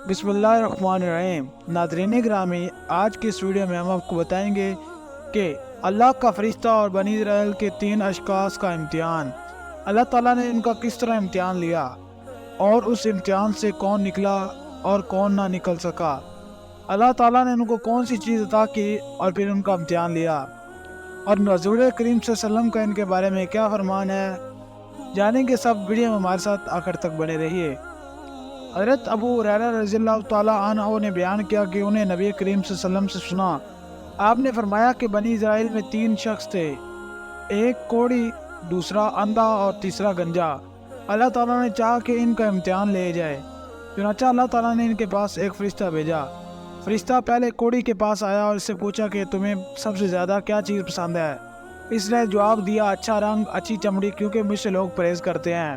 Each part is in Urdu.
بسم اللہ الرحمن الرحیم۔ ناظرین گرامی، آج کی اس ویڈیو میں ہم آپ کو بتائیں گے کہ اللہ کا فرشتہ اور بنی اسرائیل کے 3 اشخاص کا امتحان۔ اللہ تعالیٰ نے ان کا کس طرح امتحان لیا اور اس امتحان سے کون نکلا اور کون نہ نکل سکا۔ اللہ تعالیٰ نے ان کو کون سی چیز عطا کی اور پھر ان کا امتحان لیا، اور حضور کریم صلی اللہ علیہ وسلم کا ان کے بارے میں کیا فرمان ہے، جانیں گے سب۔ ویڈیو میں ہمارے ساتھ آخر تک بنے رہیے۔ حضرت ابو ہریرہ رضی اللہ تعالیٰ عنہ نے بیان کیا کہ انہیں نبی کریم صلی اللہ علیہ وسلم سے سنا، آپ نے فرمایا کہ بنی اسرائیل میں 3 شخص تھے، ایک کوڑی، دوسرا اندھا اور تیسرا گنجا۔ اللہ تعالیٰ نے چاہا کہ ان کا امتحان لے جائے، چنانچہ اللہ تعالیٰ نے ان کے پاس ایک فرشتہ بھیجا۔ فرشتہ پہلے کوڑی کے پاس آیا اور اس سے پوچھا کہ تمہیں سب سے زیادہ کیا چیز پسند ہے۔ اس نے جواب دیا، اچھا رنگ، اچھی چمڑی، کیونکہ مجھ سے لوگ پرہیز کرتے ہیں۔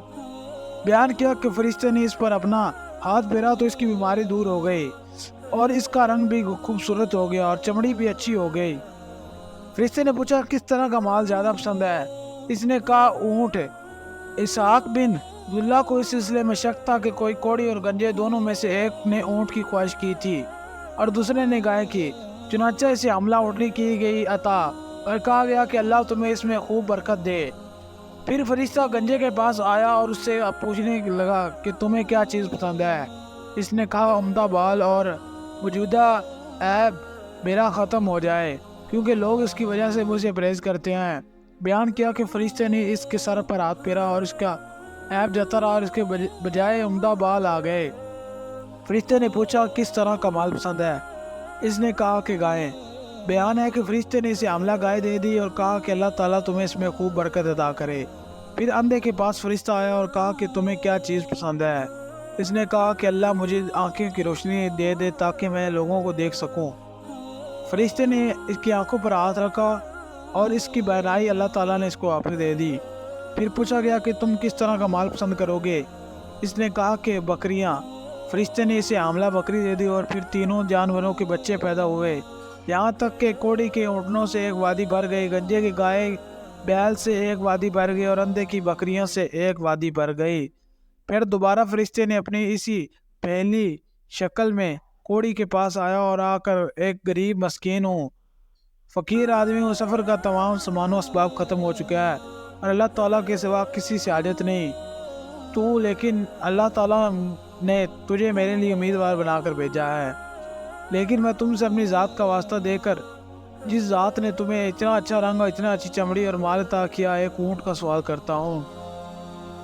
بیان کیا کہ فرشتے نے اس پر اپنا ہاتھ پھیرا تو اس کی بیماری دور ہو گئی اور اس کا رنگ بھی خوبصورت ہو گیا اور چمڑی بھی اچھی ہو گئی۔ فرشتے نے پوچھا کس طرح کا مال زیادہ پسند ہے۔ اس نے کہا اونٹ۔ اسحاق بن عبداللہ کو اس سلسلے میں شک تھا کہ کوئی کوڑی اور گنجے دونوں میں سے ایک نے اونٹ کی خواہش کی تھی اور دوسرے نے گائے کی، چنانچہ اسے حملہ اونٹنی کی گئی عطا اور کہا گیا کہ اللہ تمہیں اس میں خوب برکت دے۔ پھر فرشتہ گنجے کے پاس آیا اور اس سے پوچھنے لگا کہ تمہیں کیا چیز پسند ہے۔ اس نے کہا عمدہ بال اور موجودہ عیب میرا ختم ہو جائے، کیونکہ لوگ اس کی وجہ سے مجھے پرہیز کرتے ہیں۔ بیان کیا کہ فرشتے نے اس کے سر پر ہاتھ پھیرا اور اس کا عیب جاتا رہا اور اس کے بجائے عمدہ بال آ گئے۔ فرشتے نے پوچھا کس طرح کا مال پسند ہے۔ اس نے کہا کہ گائے۔ بیان ہے کہ فرشتے نے اسے حاملہ گائے دے دی اور کہا کہ اللہ تعالیٰ تمہیں اس میں خوب برکت عطا کرے۔ پھر اندھے کے پاس فرشتہ آیا اور کہا کہ تمہیں کیا چیز پسند ہے۔ اس نے کہا کہ اللہ مجھے آنکھیں کی روشنی دے دے تاکہ میں لوگوں کو دیکھ سکوں۔ فرشتے نے اس کی آنکھوں پر ہاتھ رکھا اور اس کی بینائی اللہ تعالیٰ نے اس کو واپس دے دی۔ پھر پوچھا گیا کہ تم کس طرح کا مال پسند کرو گے۔ اس نے کہا کہ بکریاں۔ فرشتے نے اسے حاملہ بکری دے دی اور پھر تینوں جانوروں کے بچے پیدا ہوئے، یہاں تک کہ کوڑی کے اونٹنوں سے ایک وادی بھر گئی، گنجے کی گائے بیل سے ایک وادی بھر گئی اور اندھے کی بکریاں سے ایک وادی بھر گئی۔ پھر دوبارہ فرشتے نے اپنی اسی پہلی شکل میں کوڑی کے پاس آیا اور آ کر ایک غریب مسکین ہوں، فقیر آدمی ہوں، سفر کا تمام سامان و اسباب ختم ہو چکا ہے اور اللہ تعالیٰ کے سوا کسی سے حاجت نہیں، لیکن اللہ تعالیٰ نے تجھے میرے لیے امیدوار بنا کر بھیجا ہے۔ لیکن میں تم سے اپنی ذات کا واسطہ دے کر، جس ذات نے تمہیں اتنا اچھا رنگ اور اتنا اچھی چمڑی اور مال عطا کیا، ایک اونٹ کا سوال کرتا ہوں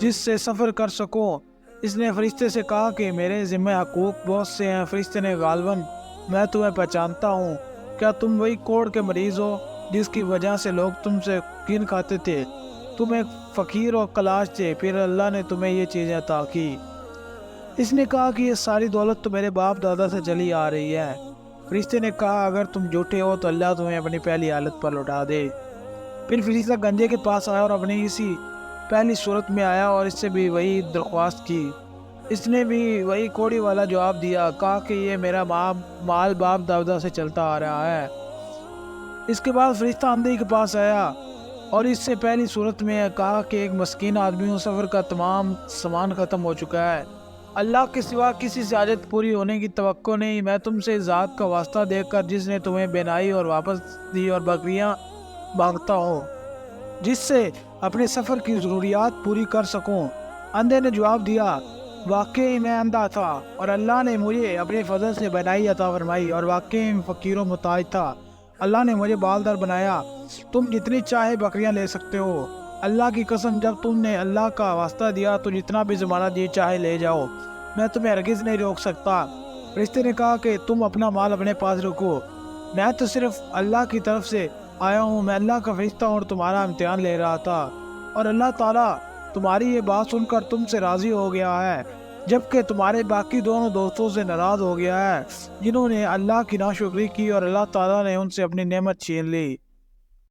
جس سے سفر کر سکوں۔ اس نے فرشتے سے کہا کہ میرے ذمہ حقوق بہت سے ہیں۔ فرشتے نے غالباً میں تمہیں پہچانتا ہوں، کیا تم وہی کوڑ کے مریض ہو جس کی وجہ سے لوگ تم سے کین کھاتے تھے؟ تم ایک فقیر اور کلاش تھے، پھر اللہ نے تمہیں یہ چیزیں عطا کی۔ اس نے کہا کہ یہ ساری دولت تو میرے باپ دادا سے چلی آ رہی ہے۔ فرشتے نے کہا اگر تم جھوٹے ہو تو اللہ تمہیں اپنی پہلی حالت پر لوٹا دے۔ پھر فرشتہ گنجے کے پاس آیا اور اپنی اسی پہلی صورت میں آیا اور اس سے بھی وہی درخواست کی۔ اس نے بھی وہی کوڑی والا جواب دیا، کہا کہ یہ میرا مال باپ دادا سے چلتا آ رہا ہے۔ اس کے بعد فرشتہ اندھے کے پاس آیا اور اس سے پہلی صورت میں کہا کہ ایک مسکین آدمی ہوں، سفر کا تمام سامان ختم ہو چکا ہے، اللہ کے سوا کسی سے حاجت پوری ہونے کی توقع نہیں۔ میں تم سے ذات کا واسطہ دے کر جس نے تمہیں بینائی اور واپس دی اور بکریاں مانگتا ہوں جس سے اپنے سفر کی ضروریات پوری کر سکوں۔ اندھے نے جواب دیا، واقعی میں اندھا تھا اور اللہ نے مجھے اپنے فضل سے بینائی عطا فرمائی اور واقعی میں فقیر و محتاج تھا، اللہ نے مجھے بالدار بنایا۔ تم جتنی چاہے بکریاں لے سکتے ہو، اللہ کی قسم جب تم نے اللہ کا واسطہ دیا تو جتنا بھی زمانہ دی چاہے لے جاؤ، میں تمہیں ہرگز نہیں روک سکتا۔ فرشتے نے کہا کہ تم اپنا مال اپنے پاس رکھو، میں تو صرف اللہ کی طرف سے آیا ہوں، میں اللہ کا فرشتہ ہوں اور تمہارا امتحان لے رہا تھا، اور اللہ تعالیٰ تمہاری یہ بات سن کر تم سے راضی ہو گیا ہے، جبکہ تمہارے باقی دونوں دوستوں سے ناراض ہو گیا ہے جنہوں نے اللہ کی ناشکری کی اور اللہ تعالیٰ نے ان سے اپنی نعمت چھین لی۔